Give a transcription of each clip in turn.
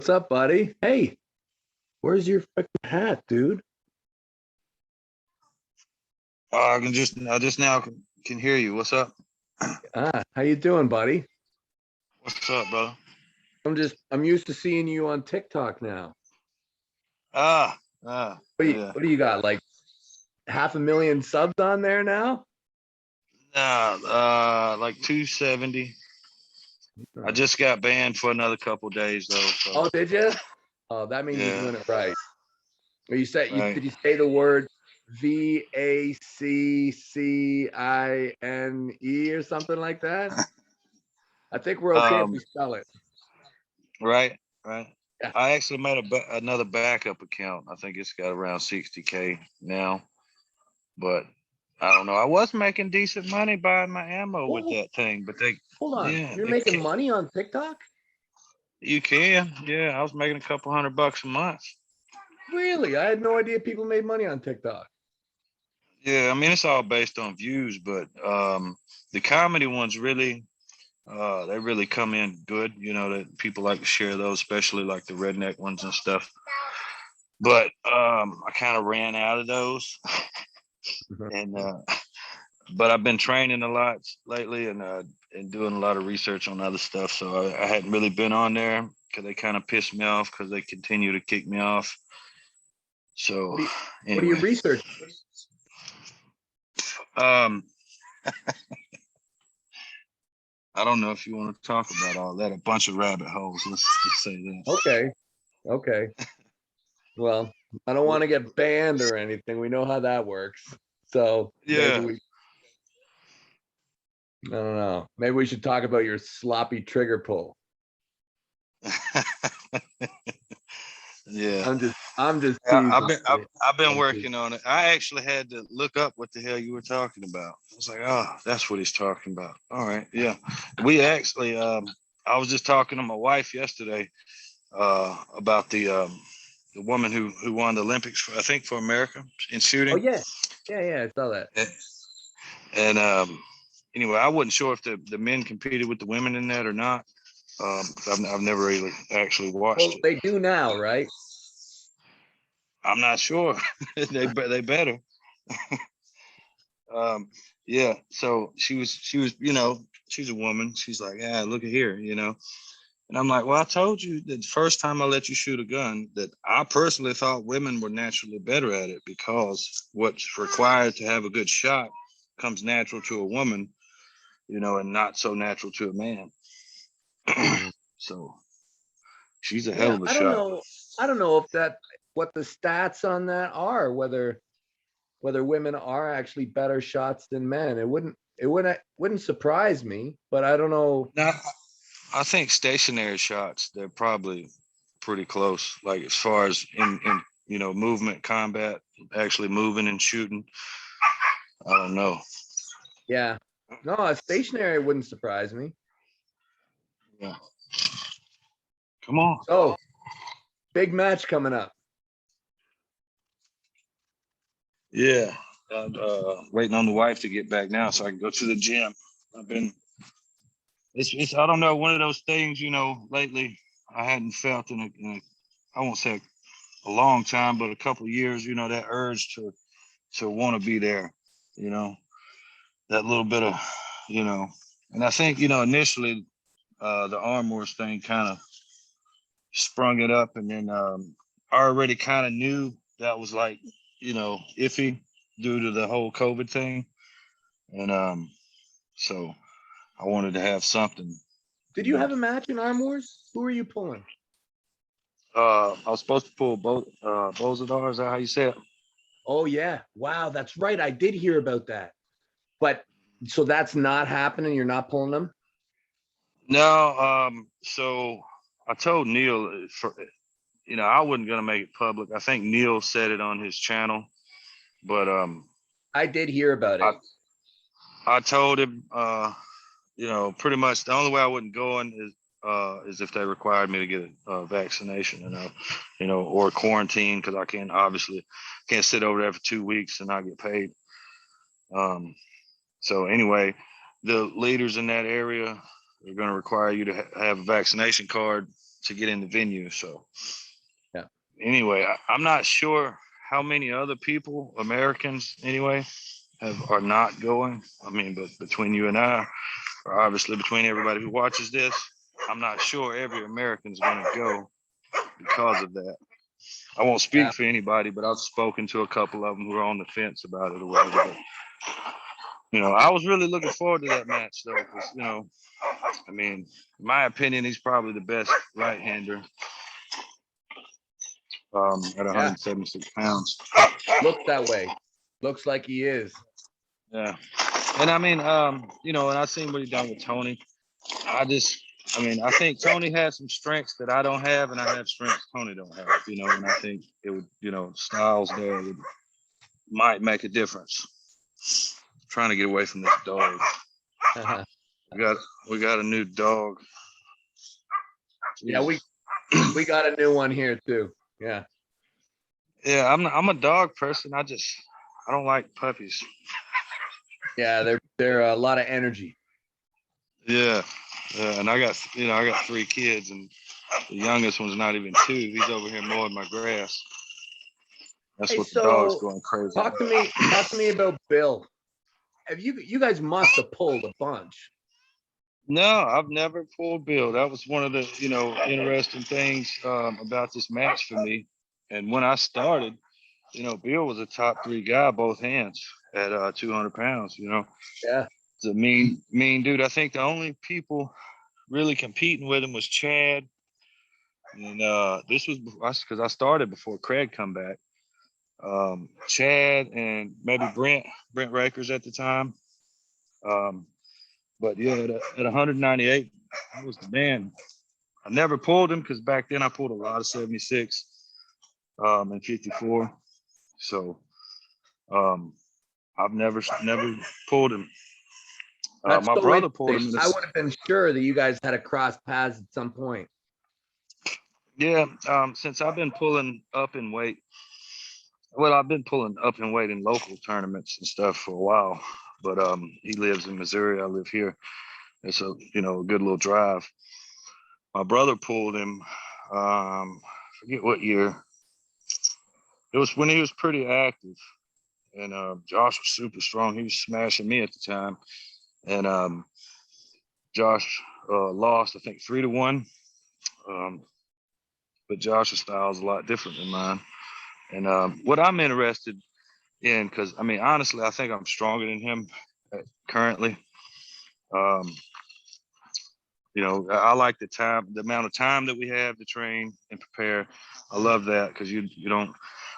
What's up, buddy? Hey, where's your freaking hat, dude? I just now can hear you. What's up? How you doing, buddy? What's up, brother? I'm used to seeing you on TikTok now. Ah, ah, yeah. What do you got? Like 500,000 subs on there now? Like 270. I just got banned for another couple days though. So Oh, did you? Oh, that means you're yeah, doing it right. Or you said right. did you say the word VACCINE or something like that? I think we're okay if we spell it. Right, right. Yeah. I actually made another backup account. I think it's got around 60K now, but I don't know. I was making decent money buying my ammo with that thing, but Hold on. yeah, You're making money on TikTok? You can, yeah. I was making a couple $100 a month. Really? I had no idea people made money on TikTok. Yeah, I mean it's all based on views, but the comedy ones really they really come in good, that people like to share those, especially like the redneck ones and stuff. But I kind of ran out of those. and but I've been training a lot lately and doing a lot of research on other stuff. So I hadn't really been on there because they kind of pissed me off because they continue to kick me off. So what are you researching? I don't know if you want to talk about all that. A bunch of rabbit holes. Let's just say that. Okay. Well, I don't want to get banned or anything. We know how that works. So yeah. I don't know. Maybe we should talk about your sloppy trigger pull. Yeah. I'm just I've been working on it. I actually had to look up what the hell you were talking about. I was like, oh, that's what he's talking about. All right. Yeah. We actually I was just talking to my wife yesterday about the woman who won the Olympics for, I think, for America in shooting. Oh yeah. Yeah, I saw that. And anyway, I wasn't sure if the men competed with the women in that or not. I've never really actually watched it. They do now, right? I'm not sure. they better. Yeah. So she was, she's a woman. She's like, yeah, look at here, And I'm like, well, I told you the first time I let you shoot a gun that I personally thought women were naturally better at it because what's required to have a good shot comes natural to a woman, and not so natural to a man. So she's a hell of a shot. I don't know if what the stats on that are, whether women are actually better shots than men. It wouldn't surprise me, but I don't know. Now, I think stationary shots, they're probably pretty close. Like as far as in movement, combat, actually moving and shooting. I don't know. Yeah. No, a stationary wouldn't surprise me. Yeah. Come on. So, big match coming up. Yeah. I'm waiting on the wife to get back now so I can go to the gym. It's I don't know, one of those things, lately I hadn't felt in a I won't say a long time, but a couple of years, that urge to want to be there, that little bit of, and I think, initially the Arm Wars thing kind of sprung it up, and then I already kind of knew that was like, iffy due to the whole COVID thing. And so I wanted to have something. Did you have a match in Arm Wars? Who were you pulling? I was supposed to pull Bozadar. Is that how you say it? Oh yeah. Wow, that's right. I did hear about that. But so that's not happening. You're not pulling them? No. So I told Neil I wasn't gonna make it public. I think Neil said it on his channel, but I did hear about it. I told him pretty much the only way I wasn't going is if they required me to get a vaccination, or quarantine, because I can't sit over there for 2 weeks and not get paid. So anyway, the leaders in that area are going to require you to have a vaccination card, to get in the venue. So Yeah. Anyway, I'm not sure how many other people, Americans anyway, are not going. I mean, but between you and I, or obviously between everybody who watches this, I'm not sure every American's going to go because of that. I won't speak for anybody, but I've spoken to a couple of them who are on the fence about it or whatever. But, I was really looking forward to that match, though, because, I mean, in my opinion, he's probably the best right-hander at 176 pounds. Looks that way. Looks like he is. Yeah. And I mean, and I've seen what he's done with Tony. I think Tony has some strengths that I don't have, and I have strengths Tony don't have, and I think it would, styles there might make a difference. I'm trying to get away from this dog. We got a new dog. Yeah, we got a new one here too. Yeah. Yeah, I'm a dog person. I don't like puppies. Yeah, they're a lot of energy. Yeah. And I got 3 kids, and the youngest one's not even 2. He's over here mowing my grass. That's what the dog's going crazy. Talk to me about Bill. You guys must have pulled a bunch. No, I've never pulled Bill. That was one of the, interesting things about this match for me. And when I started, Bill was a top 3 guy, both hands at 200 pounds, Yeah. It's a mean dude. I think the only people really competing with him was Chad. And this was because I started before Craig come back. Chad and maybe Brent Rakers at the time. But yeah, at 198, I was the man. I never pulled him because back then I pulled a lot of 76 and 54. So I've never pulled him. That's my brother pulled him. I would have been sure that you guys had a cross paths at some point. Yeah, since I've been pulling up in weight. Well, I've been pulling up in weight in local tournaments and stuff for a while. But he lives in Missouri. I live here. It's a good little drive. My brother pulled him. Forget what year. It was when he was pretty active, and Josh was super strong. He was smashing me at the time, and Josh lost, I think 3-1. But Josh's style is a lot different than mine. And what I'm interested in, because I mean, honestly, I think I'm stronger than him currently. I like the amount of time that we have to train and prepare. I love that because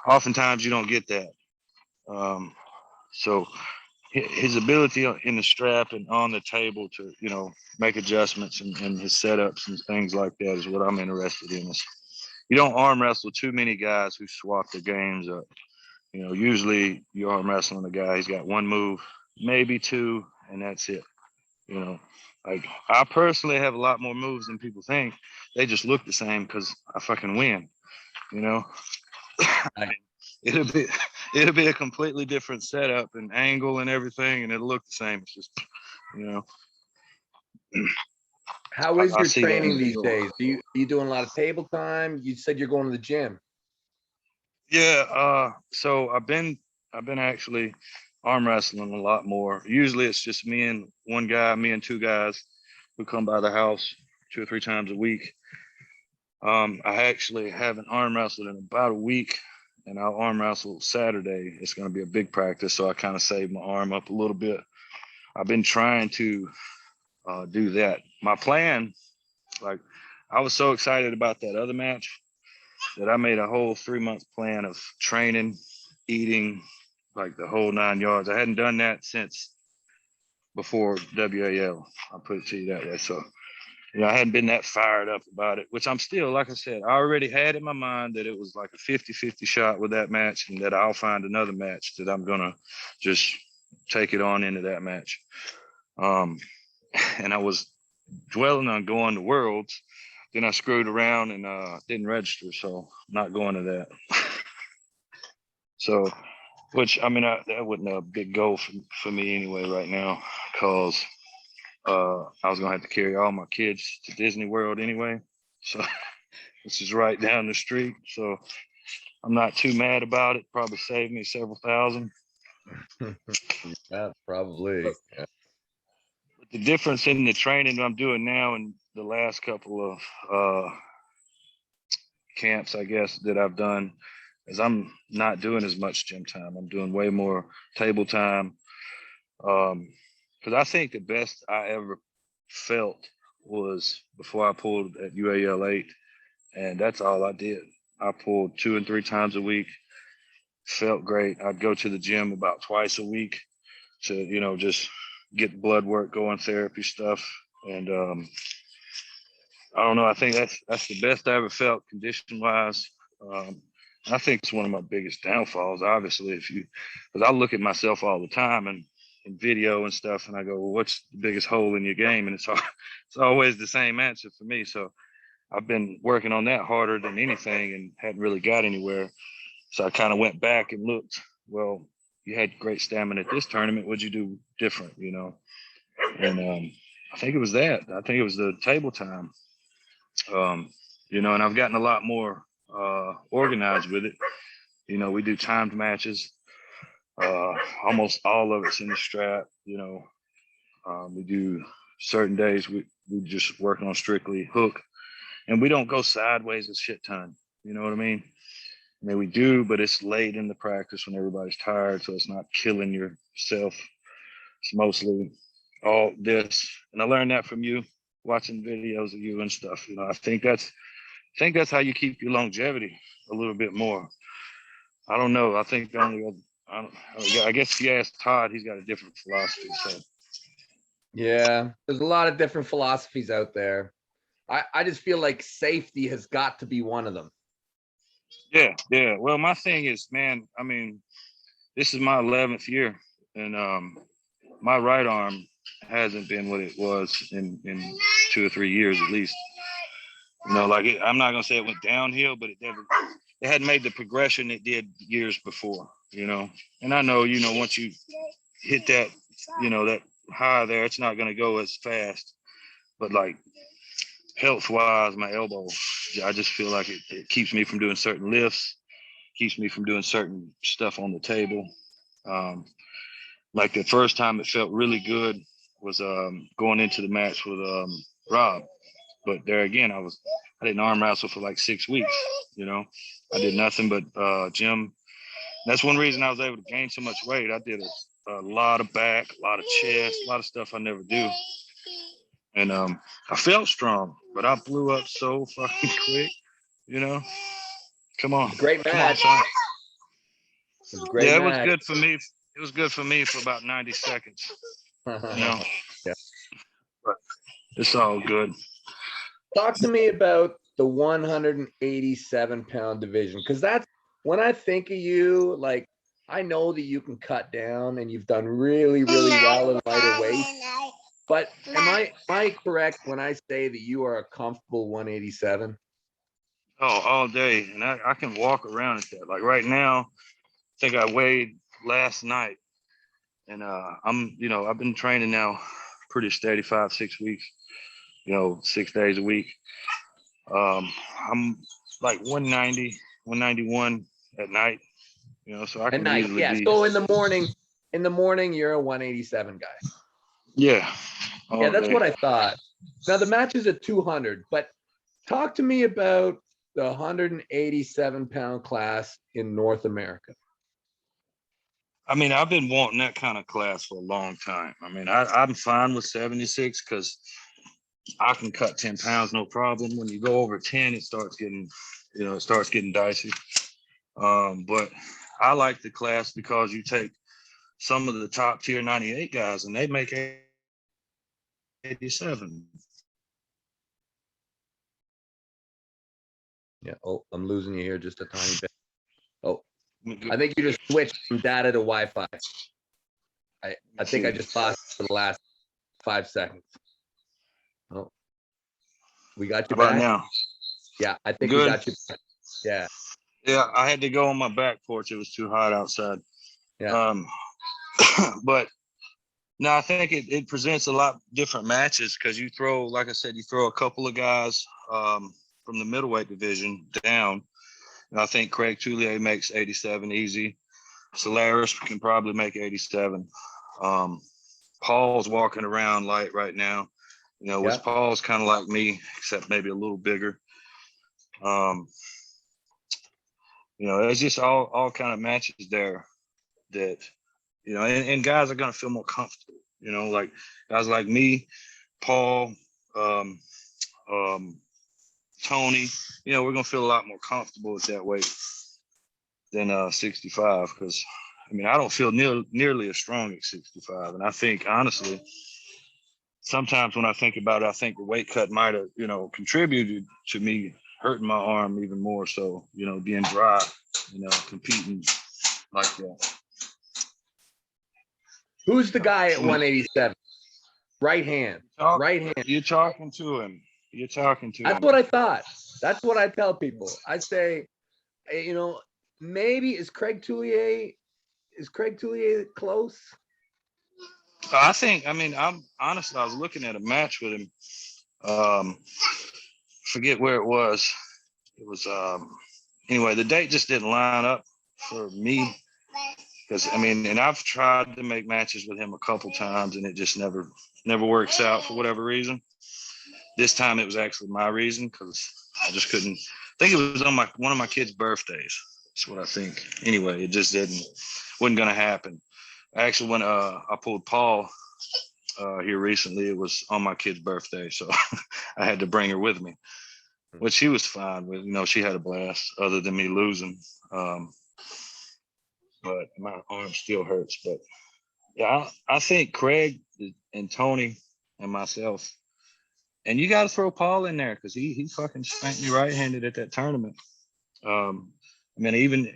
oftentimes you don't get that. So his ability in the strap and on the table to, make adjustments and his setups and things like that is what I'm interested in. You don't arm wrestle too many guys who swap their games up. Usually you arm wrestling a guy, he's got 1 move, maybe 2, and that's it. Like I personally have a lot more moves than people think. They just look the same because I fucking win. I mean, it'll be a completely different setup and angle and everything, and it'll look the same. It's just, How is your training these days? Are you doing a lot of table time? You said you're going to the gym. Yeah. So I've been actually arm wrestling a lot more. Usually it's just me and 2 guys who come by the house 2 or 3 times a week. I actually haven't arm wrestled in about a week, and I'll arm wrestle Saturday. It's going to be a big practice, so I kind of saved my arm up a little bit. I've been trying to do that. My plan, like I was so excited about that other match that I made a whole 3-month plan of training, eating, like the whole 9 yards. I hadn't done that since before WAL. I'll put it to you that way. So, I hadn't been that fired up about it, which I'm still, like I said, I already had in my mind that it was like a 50-50 shot with that match, and that I'll find another match that I'm going to just take it on into that match. And I was dwelling on going to Worlds. Then I screwed around and didn't register, so I'm not going to that. So, which, I mean, that wasn't a big goal for me anyway right now, because I was going to have to carry all my kids to Disney World anyway. So which is right down the street. So I'm not too mad about it. Probably saved me several thousand. Yeah, probably. Yeah. But the difference in the training I'm doing now and the last couple of camps, I guess, that I've done is I'm not doing as much gym time. I'm doing way more table time. Because I think the best I ever felt was before I pulled at UAL 8, and that's all I did. I pulled 2 and 3 times a week. Felt great. I'd go to the gym about twice a week to, just get blood work going, therapy stuff. And I don't know. I think that's the best I ever felt condition wise. I think it's one of my biggest downfalls, obviously, because I look at myself all the time and in video and stuff, and I go, well, what's the biggest hole in your game? And it's always the same answer for me. So I've been working on that harder than anything and hadn't really got anywhere. So I kind of went back and looked, well, you had great stamina at this tournament. What'd you do different, And I think it was that. I think it was the table time. And I've gotten a lot more organized with it. We do timed matches. Almost all of it's in the strap. We do certain days we just working on strictly hook, and we don't go sideways a shit ton. You know what I mean? I mean, we do, but it's late in the practice when everybody's tired, so it's not killing yourself. It's mostly all this, and I learned that from you, watching videos of you and stuff. I think that's how you keep your longevity a little bit more. I don't know. I think I guess if you ask Todd, he's got a different philosophy. So Yeah, there's a lot of different philosophies out there. I just feel like safety has got to be one of them. Yeah. Well, my thing is, man, I mean, this is my 11th year, and my right arm hasn't been what it was in 2 or 3 years at least. I'm not gonna say it went downhill, but it hadn't made the progression it did years before. And I know, once you hit that, that high there, it's not gonna go as fast. But like health wise, my elbow, I just feel like it keeps me from doing certain lifts, keeps me from doing certain stuff on the table. Like the first time it felt really good was going into the match with Rob. But there again, I didn't arm wrestle for like 6 weeks. I did nothing but gym. That's one reason I was able to gain so much weight. I did a lot of back, a lot of chest, a lot of stuff I never do. And I felt strong, but I blew up so fucking quick. Come on. Great match. Come on, It great yeah, match. It was good for me. It was good for me for about 90 seconds. Yeah. But it's all good. Talk to me about the 187-pound division, because that's when I think of you, like, I know that you can cut down and you've done really, really well in lighter weight. But am I correct when I say that you are a comfortable 187? Oh, all day. And I can walk around at that. Like right now, I think I weighed last night. And I've been training now pretty steady 5-6 weeks, 6 days a week. I'm like 190, 191 at night, so I can easily be. So in the morning, you're a 187 guy. Yeah. Yeah, that's what I thought. Now the match is at 200, but talk to me about the 187-pound class in North America. I mean, I've been wanting that kind of class for a long time. I mean, I'm fine with 76 because I can cut 10 pounds, no problem. When you go over 10, it starts getting dicey. But I like the class because you take some of the top tier 98 guys and they make 87. Yeah. Oh, I'm losing you here just a tiny bit. Oh, I think you just switched from data to Wi-Fi. I think I just lost for the last 5 seconds. Oh, we got you back now. Yeah, I think Good. we got you back. Yeah. Yeah, I had to go on my back porch. It was too hot outside. Yeah. But no, I think it presents a lot different matches because you throw, like I said, you throw a couple of guys from the middleweight division down. And I think Craig Tulia makes 87 easy. Solaris can probably make 87. Paul's walking around light right now. You know, which Paul's kind of like me, except maybe a little bigger. You know, it's just all kind of matches there that, you know, and guys are going to feel more comfortable, you know, like guys like me, Paul, Tony, you know, we're going to feel a lot more comfortable at that weight than 65, because, I mean, I don't feel nearly as strong at 65. And I think, honestly, sometimes when I think about it, I think the weight cut might have, you know, contributed to me hurting my arm even more. So, you know, being dry, you know, competing like that. Who's the guy at 187? Right hand. Right hand. You're talking to him. You're talking to him. That's what I thought. That's what I tell people. I say, you know, maybe is Craig Tulia close? I think, I mean, I'm honestly, I was looking at a match with him. Forget where it was. It was, anyway, the date just didn't line up for me. Because, I mean, and I've tried to make matches with him a couple times, and it just never works out for whatever reason. This time it was actually my reason, because I just couldn't. I think it was on one of my kids' birthdays. That's what I think. Anyway, it just wasn't going to happen. Actually, when I pulled Paul here recently, it was on my kid's birthday, so I had to bring her with me, which she was fine with. You know, she had a blast, other than me losing. But my arm still hurts. But yeah, I think Craig and Tony and myself, and you got to throw Paul in there, because he fucking spanked me right-handed at that tournament. I mean, even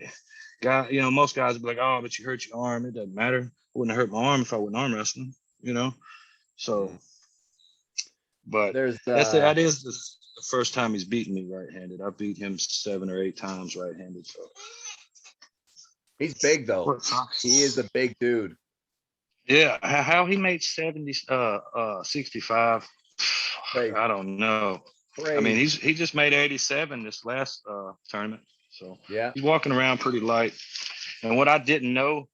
you know, most guys would be like, "Oh, but you hurt your arm. It doesn't matter. I wouldn't have hurt my arm if I wasn't arm wrestling," you know. So, but that is the first time he's beaten me right-handed. I beat him 7 or 8 times right-handed. So. He's big though. He is a big dude. Yeah, how he made 65, crazy. I don't know. Crazy. I mean, he just made 87 this last tournament. So yeah, he's walking around pretty light. And what I didn't know,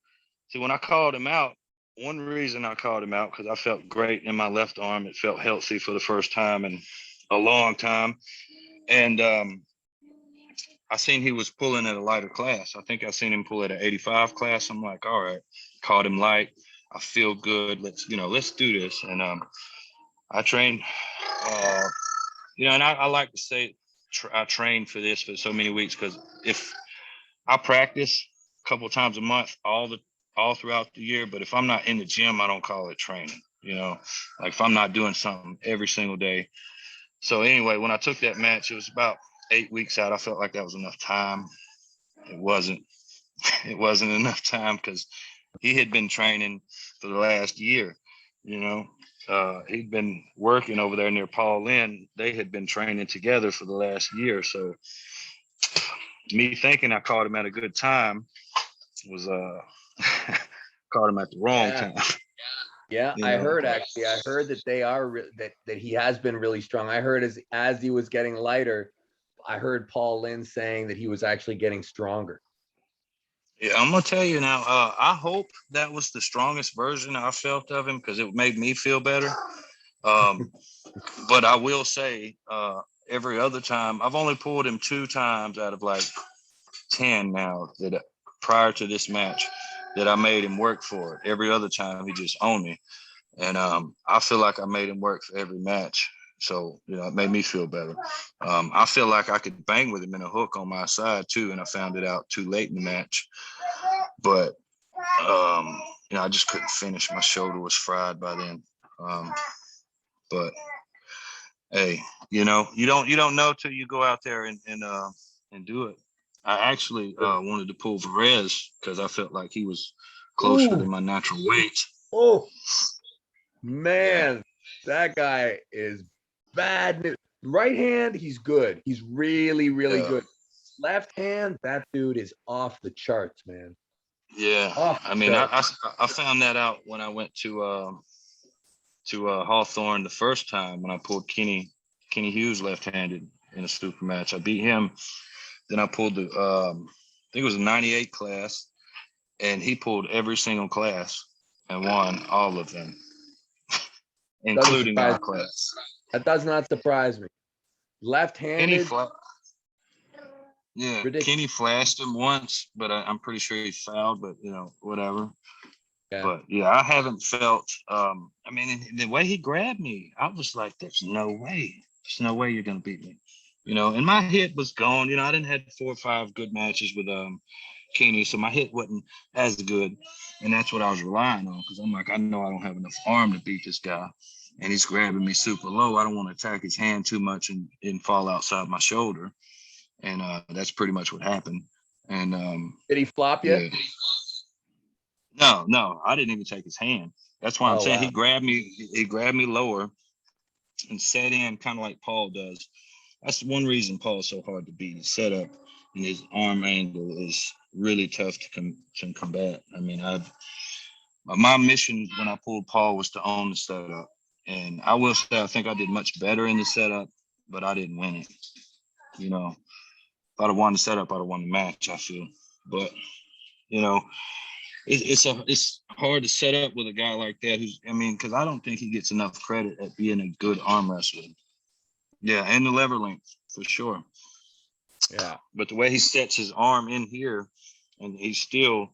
see, when I called him out, one reason I called him out, because I felt great in my left arm. It felt healthy for the first time in a long time. And I seen he was pulling at a lighter class. I think I seen him pull at an 85 class. I'm like, all right, caught him light. I feel good. Let's do this. And I trained, you know, and I like to say I trained for this for so many weeks, because if I practice a couple of times a month, all throughout the year, but if I'm not in the gym, I don't call it training, you know, like if I'm not doing something every single day. So anyway, when I took that match, it was about 8 weeks out. I felt like that was enough time. It wasn't enough time, because he had been training for the last year, you know. He'd been working over there near Paul Lynn. They had been training together for the last year. So me thinking I caught him at a good time was caught him at the wrong time. Yeah, I heard that they are that he has been really strong. I heard as he was getting lighter, I heard Paul Lynn saying that he was actually getting stronger. Yeah, I'm gonna tell you now. I hope that was the strongest version I felt of him, because it made me feel better. But I will say, every other time, I've only pulled him 2 times out of like 10 now, that prior to this match, that I made him work for it. Every other time he just owned me. And I feel like I made him work for every match. So, you know, it made me feel better. I feel like I could bang with him in a hook on my side too, and I found it out too late in the match. But, you know, I just couldn't finish. My shoulder was fried by then. But hey, you know, you don't know till you go out there and do it. I actually wanted to pull Varese, because I felt like he was closer to my natural weight. Oh, man, that guy is bad news. Right hand, he's good. He's really, really good. Left hand, that dude is off the charts, man. Yeah, I mean, I found that out when I went to Hawthorne the first time, when I pulled Kenny Hughes left-handed, in a super match. I beat him. Then I pulled the I think it was a 98 class, and he pulled every single class and won all of them, including our class. That does not surprise me. Left-handed. Yeah, ridiculous. Kenny flashed him once, but I'm pretty sure he fouled, but whatever. Yeah. But yeah, I haven't felt I mean, the way he grabbed me, I was like, there's no way. There's no way you're gonna beat me. And my hit was gone. I didn't have 4 or 5 good matches with Kenny, so my hit wasn't as good. And that's what I was relying on, because I'm like, I know I don't have enough arm to beat this guy. And he's grabbing me super low. I don't want to attack his hand too much and fall outside my shoulder. And that's pretty much what happened. And did he flop you? Yeah. No, I didn't even take his hand. That's why I'm saying wow. He grabbed me lower and set in kind of like Paul does. That's one reason Paul's so hard to beat. His setup and his arm angle is really tough to combat. I mean, my mission when I pulled Paul was to own the setup. And I will say I think I did much better in the setup, but I didn't win it. If I'd have won the setup, I'd have won the match, I feel. But, it's hard to set up with a guy like that because I don't think he gets enough credit at being a good arm wrestler. Yeah, and the lever length, for sure. Yeah. But the way he sets his arm in here, and he's still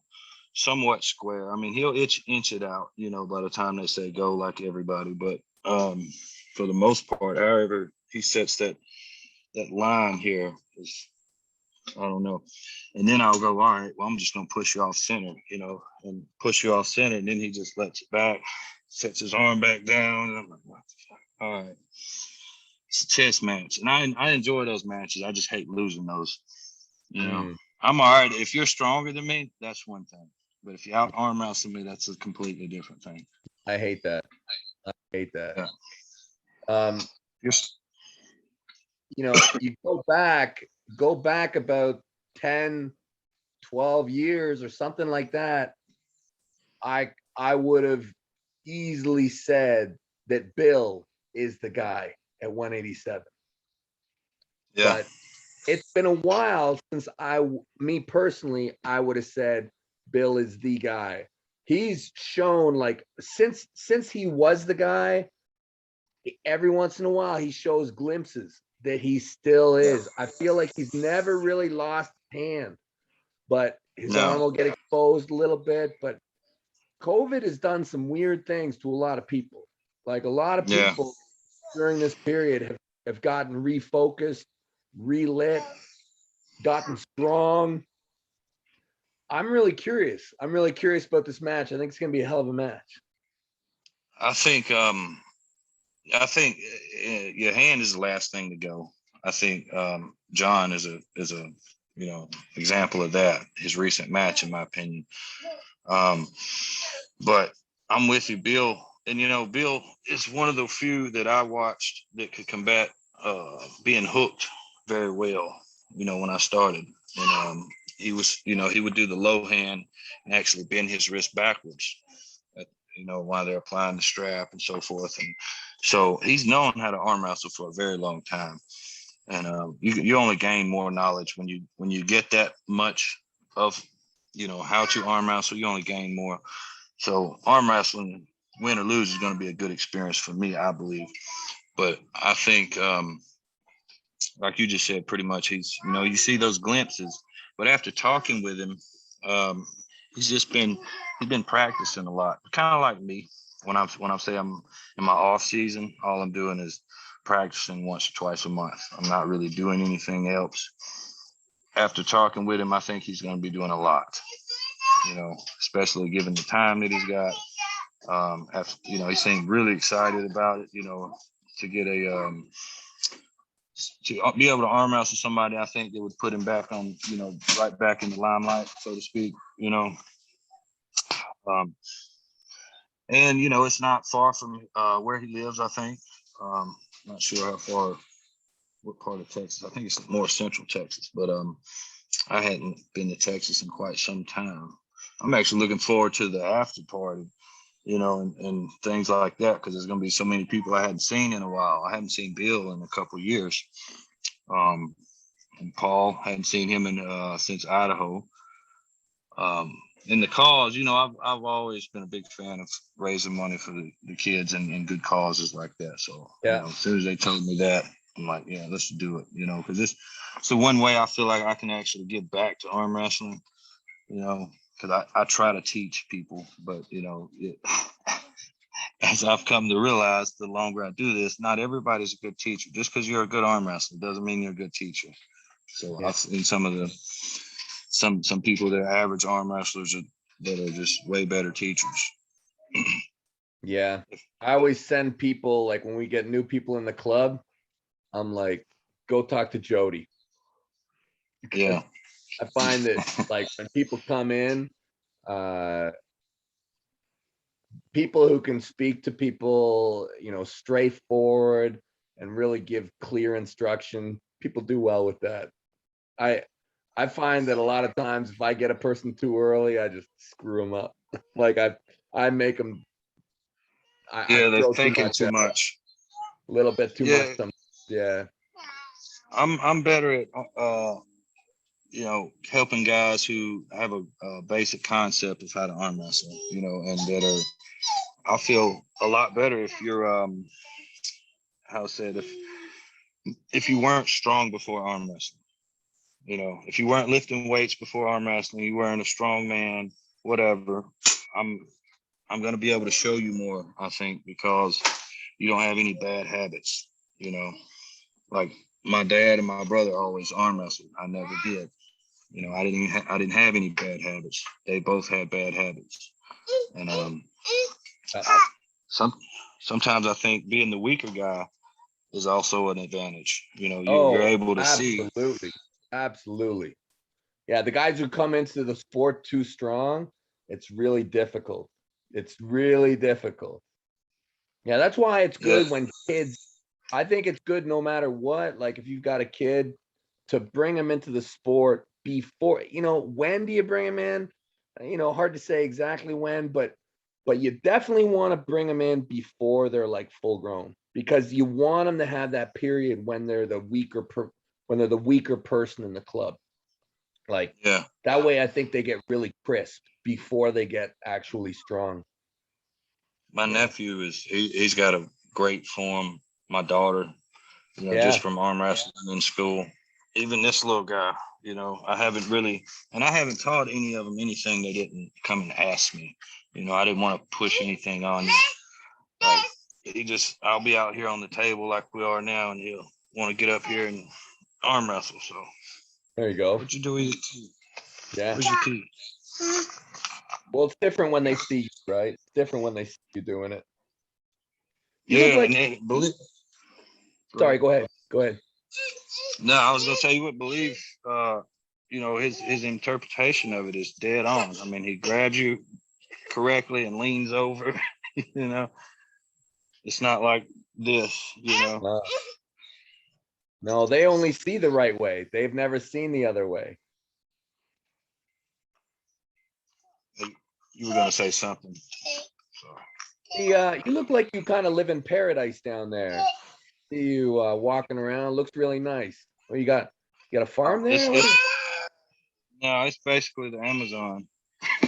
somewhat square. I mean, he'll inch it out, by the time they say go, like everybody. But for the most part, however he sets that line here is, I don't know. And then I'll go, all right, well, I'm just going to push you off center, and push you off center. And then he just lets it back, sets his arm back down. And I'm like, what the fuck? All right. It's a chess match. And I enjoy those matches. I just hate losing those. I'm all right. If you're stronger than me, that's one thing. But if you out arm wrestle me, that's a completely different thing. I hate that. Yeah. You go back about 10, 12 years or something like that. I would have easily said that Bill is the guy at 187. Yeah. But it's been a while since me personally, I would have said Bill is the guy. He's shown, like, since he was the guy, every once in a while he shows glimpses that he still is. I feel like he's never really lost hand, but his arm will get exposed a little bit. But COVID has done some weird things to a lot of people. Like, a lot of people during this period have gotten refocused, relit, gotten strong. I'm really curious. I'm really curious about this match. I think it's going to be a hell of a match. I think your hand is the last thing to go. I think John is a example of that. His recent match, in my opinion. But I'm with you, Bill. And Bill is one of the few that I watched that could combat being hooked very well. When I started, and he was, he would do the low hand and actually bend his wrist backwards, while they're applying the strap and so forth. And so he's known how to arm wrestle for a very long time. And you only gain more knowledge when you get that much of, how to arm wrestle. You only gain more. So arm wrestling, win or lose, is going to be a good experience for me, I believe. But I think, like you just said, pretty much he's, you see those glimpses. But after talking with him, he's been practicing a lot, kind of like me. When I say I'm in my off season, all I'm doing is practicing once or twice a month. I'm not really doing anything else. After talking with him, I think he's going to be doing a lot, especially given the time that he's got. He seemed really excited about it, to get to be able to arm wrestle somebody. I think that would put him back on, right back in the limelight, so to speak, and it's not far from where he lives, I think. Not sure how far, what part of Texas. I think it's more central Texas, but I hadn't been to Texas in quite some time. I'm actually looking forward to the after party, and things like that, because there's going to be so many people I hadn't seen in a while. I haven't seen Bill in a couple of years. And Paul, hadn't seen him in since Idaho. In the cause, I've always been a big fan of raising money for the kids and good causes like that. So as soon as they told me that, I'm like, yeah, let's do it. Because it's the one way I feel like I can actually give back to arm wrestling. Because I try to teach people, but as I've come to realize, the longer I do this, not everybody's a good teacher. Just because you're a good arm wrestler doesn't mean you're a good teacher. So I've seen some people that are average arm wrestlers that are just way better teachers. Yeah. I always send people, like when we get new people in the club, I'm like, go talk to Jody. Yeah. I find that like when people come in, people who can speak to people, straightforward and really give clear instruction, people do well with that. I find that a lot of times if I get a person too early, I just screw them up. Like I make them. I They're throw thinking too much. A little bit too much. Yeah. I'm better at helping guys who have a basic concept of how to arm wrestle, and that I feel a lot better if you're if you weren't strong before arm wrestling. If you weren't lifting weights before arm wrestling, you weren't a strong man, whatever. I'm going to be able to show you more, I think, because you don't have any bad habits. Like my dad and my brother always arm wrestled. I never did. I didn't have any bad habits. They both had bad habits, and sometimes I think being the weaker guy is also an advantage. You're able to see. Absolutely. Yeah, the guys who come into the sport too strong, it's really difficult. Yeah, that's why it's good when kids, I think it's good no matter what. Like if you've got a kid, to bring them into the sport before, when do you bring them in? Hard to say exactly when, but you definitely want to bring them in before they're like full grown, because you want them to have that period when they're the weaker person in the club. Like that way I think they get really crisp before they get actually strong. My nephew he's got a great form. My daughter, just from arm wrestling in school. Even this little guy, I haven't taught any of them anything they didn't come and ask me. I didn't want to push anything on you. Like I'll be out here on the table like we are now, and he'll want to get up here and arm wrestle. So there you go. What'd you do with your teeth? Yeah. Where's your teeth? Well, it's different when they see you, right? It's different when they see you doing it. Sorry, go ahead. No, I was gonna say you would believe his interpretation of it is dead on. I mean, he grabs you correctly and leans over. It's not like this. No, they only see the right way. They've never seen the other way. You were gonna say something. You look like you kind of live in paradise down there. See you walking around. Looks really nice. What you got? You got a farm there? No, it's basically the Amazon.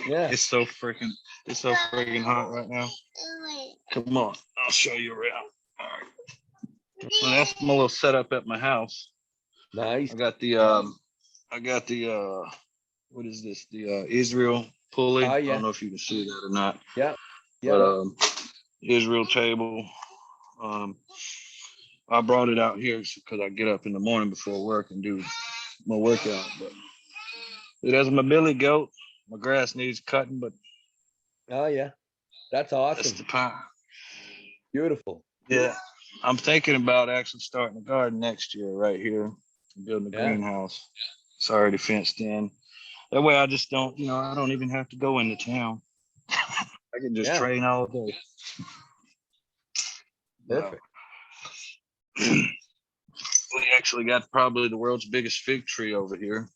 Yeah. It's so freaking hot right now. Come on, I'll show you around. All right. Well, that's my little setup at my house. Nice. I got the what is this? The Israel pulley. Yeah. I don't know if you can see that or not. Yeah. But Israel table. I brought it out here because I get up in the morning before work and do my workout. But it has my billy goat. My grass needs cutting, but yeah, that's awesome. That's the pie. Beautiful. Yeah, I'm thinking about actually starting a garden next year right here, building a greenhouse. It's already fenced in. That way I just don't, I don't even have to go into town. I can just train all day. Perfect. We actually got probably the world's biggest fig tree over here.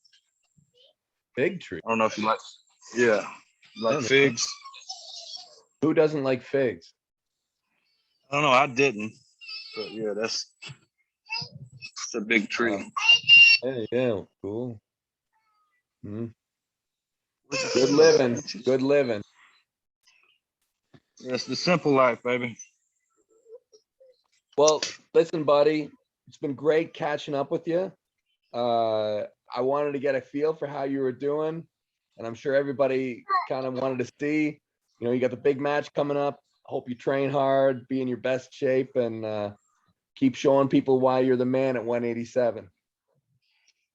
Fig tree? I don't know if you like, like figs. Who doesn't like figs? I don't know. I didn't, but yeah, that's It's a big treat. There you go. Cool. Hmm. Good living. Good living. That's the simple life, baby. Well, listen, buddy, it's been great catching up with you. I wanted to get a feel for how you were doing, and I'm sure everybody kind of wanted to see. You know, you got the big match coming up. Hope you train hard, be in your best shape, and keep showing people why you're the man at 187.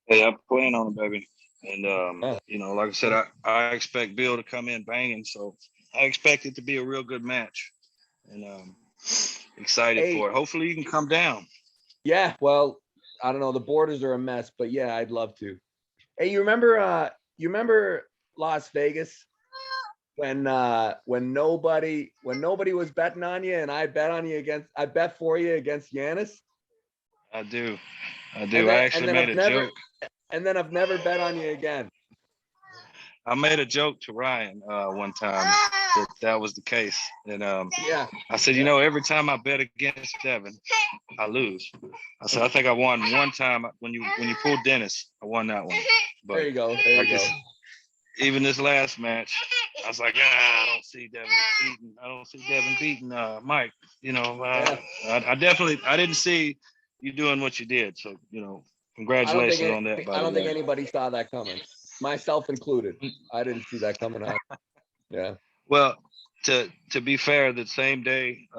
Hey, I'm playing on it, baby. And Yeah. you know, like I said, I expect Bill to come in banging, so I expect it to be a real good match. And excited Hey, for it. Hopefully you can come down. yeah, well, I don't know. The borders are a mess, but yeah, I'd love to. Hey, you remember Las Vegas when nobody was betting on you and I bet for you against Giannis? I do. I And do. I then actually made a joke. I've never bet on you again. I made a joke to Ryan one time that was the case. And Yeah. I said, you know, every time I bet against Devon, I lose. I said, I think I won one time when you pulled Dennis. I won that one. But There you go. There you go. Even this last match, I was like, I don't see Devon beating. I don't see Devon beating Mike. You know, I didn't see you doing what you did. So, you know, congratulations on that. I don't think anybody saw that coming, myself included. I didn't see that coming up. Yeah. Well, to be fair, the same day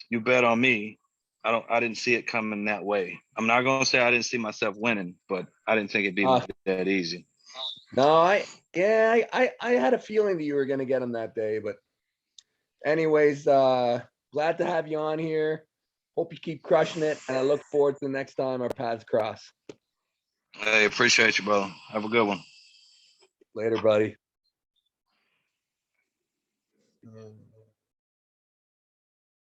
you bet on me, I didn't see it coming that way. I'm not gonna say I didn't see myself winning, but I didn't think it'd be that easy. No, I had a feeling that you were gonna get him that day, but anyways, glad to have you on here. Hope you keep crushing it, and I look forward to the next time our paths cross. Hey, appreciate you, brother. Have a good one. Later, buddy.